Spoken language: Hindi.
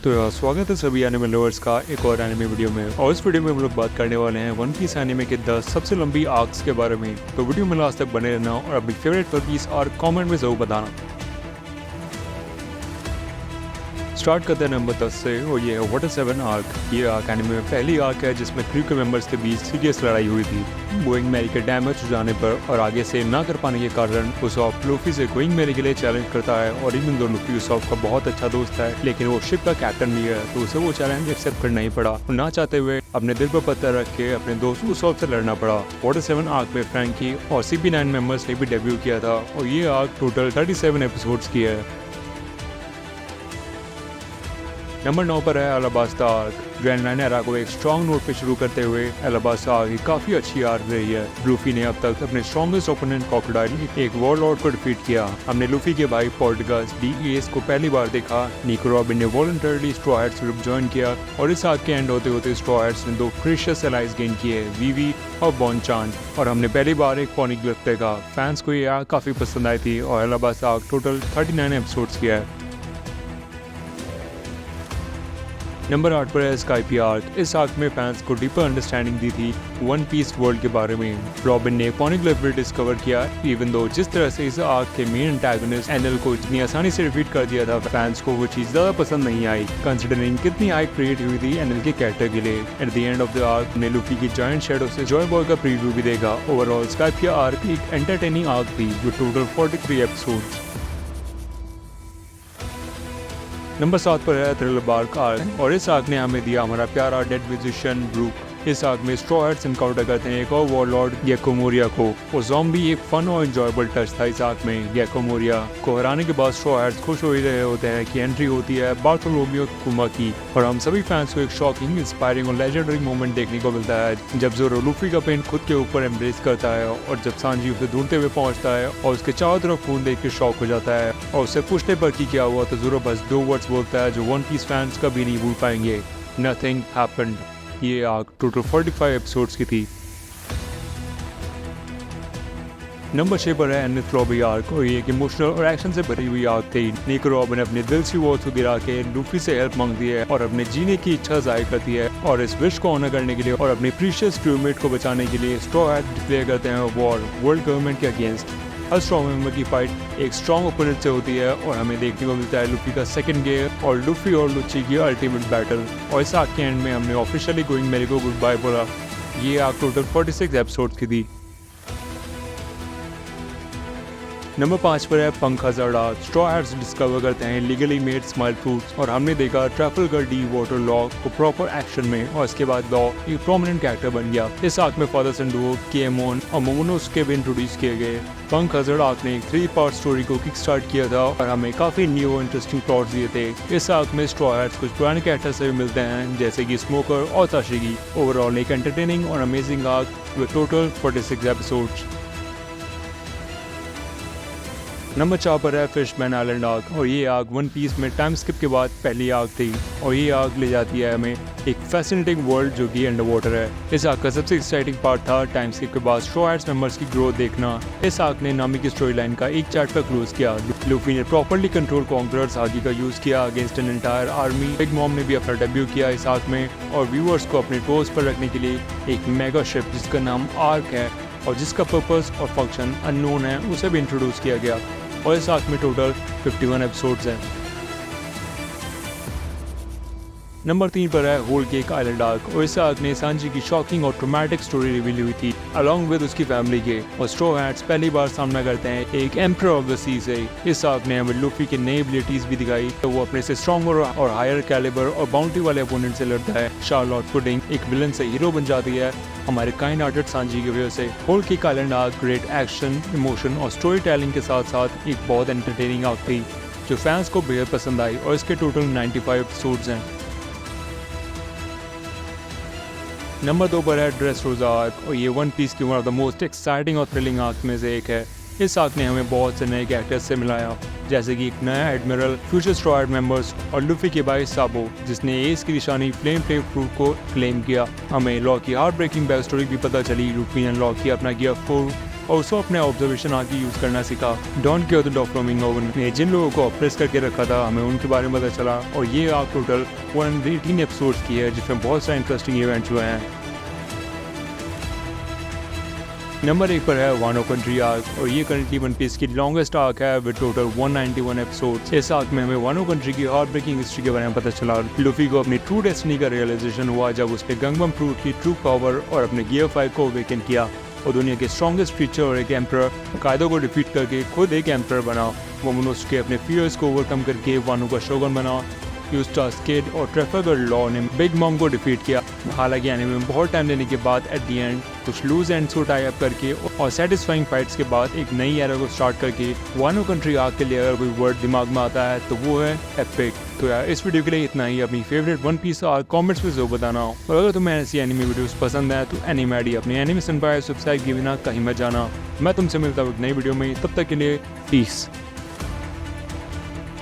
तो यार स्वागत है सभी एनिमे लवर्स का एक और एनिमे वीडियो में। और इस वीडियो में हम लोग बात करने वाले हैं वन पीस एनिमे के 10 सबसे लंबी आर्क्स के बारे में। तो वीडियो में लास्ट तक बने रहना और अपनी favourite One Piece arc comment में जरूर बताना। स्टार्ट करते हैं नंबर 10 से और ये है वाटर 7 आर्क। ये आर्क एनिमे में पहली आर्क है जिसमें क्रू के मेंबर्स के बीच सीरियस लड़ाई हुई थी। गोइंग मैरी के डैमेज हो जाने पर और आगे से ना कर पाने के कारण उसॉफ लूफी से गोइंग मैरी के लिए चैलेंज करता है। और इन दोनों लूफी उसॉफ का बहुत अच्छा दोस्त है, लेकिन वो शिप का कैप्टन भी है, तो उसे वो चैलेंज एक्सेप्ट करना ही पड़ा। ना चाहते हुए अपने दिल पर पत्थर रख के अपने दोस्त उसॉफ से लड़ना पड़ा। वाटर 7 आर्क में फ्रैंकी और CP9 मेंबर्स ने भी डेब्यू किया था और ये आर्क टोटल 37 एपिसोड्स की है। नंबर 9 पर है अलाबास्ता आर्क। ग्रैंड लाइन एरा को एक स्ट्रॉन्ग नोट पे शुरू करते हुए अलाबास्ता आर्क काफी अच्छी आर्क रही है। लूफी ने अब तक अपने स्ट्रॉन्गेस्ट ओपोनेंट क्रोकोडाइल एक वॉरलॉर्ड को डिफीट किया। हमने लूफी के भाई पोर्टगस DES को पहली बार देखा। निको रॉबिन ने voluntarily straw hats group join किया और इस आर्क के एंड होते होते स्ट्रॉ हैट्स ने 2 प्रीशियस एलाइज गेन किए, वीवी और बॉन चांद। और हमने पहली बार एक पॉनिक ग्लिफ देखा। फैंस को ये आर्क काफी पसंद आई थी और अलाबास्ता आर्क टोटल 39 एपिसोड्स की है। नंबर 8 पर है स्काइपी आर्क। इस आर्क में फैंस को डीपर अंडरस्टैंडिंग दी थी वन पीस वर्ल्ड के बारे में। रॉबिन ने पॉनिग्लिफ भी डिस्कवर किया, इवन दो जिस तरह से इस आर्क के मेन एंटागनिस्ट एनएल को इतनी आसानी से डिफीट कर दिया था, फैंस को वो चीज ज्यादा पसंद नहीं आई, कंसिडरिंग कितनी हाइप क्रिएट हुई थी एनएल के कैरेक्टर के लिए। At the end of the arc ने लूफी की जायंट शैडो से जॉय बॉय का प्रीव्यू भी देखा। ओवरऑल स्काइपी आर्क एक एंटरटेनिंग आर्क थी जो टोटल 43 एपिसोड्स। नंबर 7 पर है थ्रिलर बार्क आर्क और इस आर्क ने हमें दिया हमारा प्यारा डेड म्यूजिशियन ब्रूक। इस आर्क में स्ट्रॉ हैट्स एनकाउंटर करते हैं एक और वॉरलॉर्ड गेको मोरिया को। वो ज़ॉम्बी एक फन और एंजॉयबल टच था इस आर्क में। गेको मोरिया को हराने के बाद स्ट्रॉ हैट्स खुश हो ही रहे होते हैं कि एंट्री होती है बार्थोलोमियो कुमा की। और हम सभी फैंस को एक शॉकिंग, इंस्पायरिंग और लेजेंडरी मोमेंट देखने को मिलता है जब ज़ोरो लूफी का पेन खुद के ऊपर एम्ब्रेस करता है और जब सांजी उसे ढूंढते हुए पहुंचता है और उसके चारों तरफ खून देख के शॉक हो जाता है और उससे पूछने पर कि क्या हुआ तो ज़ोरो बस 2 वर्ड्स बोलता है जो वन पीस फैंस कभी नहीं भूल पाएंगे, नथिंग हैपेंड। ये आर्क टोटल 45 एपिसोड्स की थी। नंबर 6 पर है एनिथ लॉबी आर्क और ये एक इमोशनल और एक्शन से भरी हुई आर्क थी। निको रॉबिन अपने दिल की वॉल्स को गिरा के लूफी से हेल्प मांगती है और अपने जीने की इच्छा जाहिर करती है और इस विश को ऑनर करने के लिए और अपने प्रीशियस क्रूमेट को बचाने के लिए स्ट्रॉ हैट डिक्लेयर करते हैं वॉर वर्ल्ड गवर्नमेंट के अगेंस्ट। हर स्ट्रॉन्ग मेंबर की फाइट एक स्ट्रॉन्ग ओपोनेंट से होती है और हमें देखने को मिलता है लूफी का सेकंड गियर और लूफी और लुची की अल्टीमेट बैटल। और इस आर्क के एंड में हमने ऑफिशियली गोइंग मैरी को गुड बाय बोला। ये आर्क टोटल 46 एपिसोड्स की थी। नंबर 5 पर है पंख hazard arc. Straw hats discover करते हैं लीगली मेड स्माइल फ्रूट्स और हमने देखा ट्रैफलगर डी वाटर लॉ को प्रॉपर एक्शन में और इसके बाद लॉ एक प्रोमिनेंट कैरेक्टर बन गया। इस आर्क में फादर सन डुओ, केमोन और मोमोनोसुके भी इंट्रोड्यूस किए गए। पंख हजार्ड आर्क ने एक 3 पार्ट स्टोरी को किक स्टार्ट किया था और हमें काफी न्यू और इंटरेस्टिंग प्लॉट्स दिए थे। इस आर्क में स्ट्रॉ हैट्स कुछ पुराने कैरेक्टर से भी मिलते हैं जैसे कि स्मोकर और ताशिगी। ओवरऑल एक एंटरटेनिंग और amazing arc with total 46 episodes. Number 4 पर है फिशमैन आइलैंड आर्क और ये आर्क वन पीस में टाइम स्किप के बाद पहली आर्क थी और ये आर्क ले जाती है हमें एक फैसिनेटिंग वर्ल्ड जो कि अंडर वाटर है। इस आर्क का सबसे एक्साइटिंग पार्ट था टाइम स्किप के बाद स्ट्रॉ हैट्स मेंबर्स की ग्रोथ देखना। इस आर्क ने नामी की स्टोरी लाइन का एक चैप्टर क्लोज किया। लूफी ने प्रॉपर्ली कंट्रोल कॉन्करर्स आगे का यूज किया against an entire army. Big mom ने भी अपना डेब्यू किया इस आर्क में और व्यूअर्स को अपने टोज पर रखने के लिए एक मेगा शिप जिसका नाम आर्क है और जिसका पर्पस और फंक्शन अननोन है उसे भी इंट्रोड्यूस किया गया। और इस आर्क में टोटल 51 एपिसोड्स हैं। नंबर 3 पर है होल केक आइलैंड आर्क और इस आर्क ने सांजी की शॉकिंग और ट्रॉमेटिक स्टोरी रिवील हुई थी अलॉन्ग विद उसकी फैमिली के। और स्ट्रॉ हैट्स पहली बार सामना करते हैं एक एम्परर ऑफ द सी से। इस आर्क ने हमें लूफी की नई एबिलिटीज भी दिखाई तो वो अपने से स्ट्रॉन्गर और हायर कैलिबर और बाउंटी वाले अपोनेंट से लड़ता है। शार्लॉट पुडिंग एक विलन से हीरो बन जाती है हमारे काइंड हार्टेड सांजी की वजह से। Whole Cake Island arc great action, emotion और स्टोरी टेलिंग के साथ साथ एक बहुत एंटरटेनिंग आर्क थी जो फैंस को बेहद पसंद आई और इसके टोटल 95 एपिसोड्स हैं। नंबर 2 पर है ड्रेस रोजा आर्क और ये वन पीस की one of the most exciting और थ्रिलिंग आर्क में से एक है। इस आर्क ने हमें बहुत से नए कैरेक्टर्स से मिलाया जैसे कि एक नया admiral, future straw hat members और लूफी के भाई साबो जिसने एस की निशानी फ्लेम फ्रूट को क्लेम किया। हमें लॉ की हार्ट ब्रेकिंग बैक स्टोरी भी पता चली। लूफी ने लॉ किया अपना गियर 4 और उसको अपने ऑब्जर्वेशन आगे यूज़ करना सीखा। डॉन किहोते ऑफ डोमिंगो ने जिन लोगों को ऑप्रेस करके रखा था हमें उनके बारे में पता चला, और ये आर्क टोटल 118 एपिसोड्स की है जिसमें बहुत सारे इंटरेस्टिंग इवेंट्स हुए हैं। नंबर 1 पर है वानो कंट्री आर्क, और ये करंटली वन पीस की लॉन्गेस्ट आर्क है विद टोटल 191 एपिसोड्स। इस आर्क में हमें वानो कंट्री की हार्ट ब्रेकिंग हिस्ट्री के बारे में पता चला। लुफी को अपनी ट्रू डेस्टिनी का रियलाइजेशन हुआ जब उसने गंगबम फ्रूट की ट्रू पावर और अपने गियर 5 को अवेकन किया, और दुनिया के स्ट्रॉन्गेस्ट क्रीचर और एक एम्परर काइदो को डिफीट करके खुद एक एम्परर बना। वो मोनोसुके अपने फियर्स को ओवरकम करके वानो का शोगन बना। यूस्टास किड और ट्रेफलगर लॉ ने बिग मॉम को डिफीट किया। हालांकि एनीमे में बहुत टाइम लेने के बाद एट दी एंड कुछ लूज एंड्स को टाई अप करके और सेटिस्फाइंग फाइट्स के बाद एक नई एरा को स्टार्ट करके वानो कंट्री आर्क के लिए अगर कोई वर्ड दिमाग में आता है तो वो है एपिक। तो यार इस वीडियो के लिए इतना ही। अपनी favourite One Piece arc comments में जरूर बताना, और अगर तुम्हें ऐसी एनिमे वीडियोस पसंद है तो एनिमे आईडी अपने एनिमे एम्पायर सब्सक्राइब किए बिना कहीं मत जाना। मैं तुमसे मिलता हूँ एक नई वीडियो में, तब तक के लिए पीस।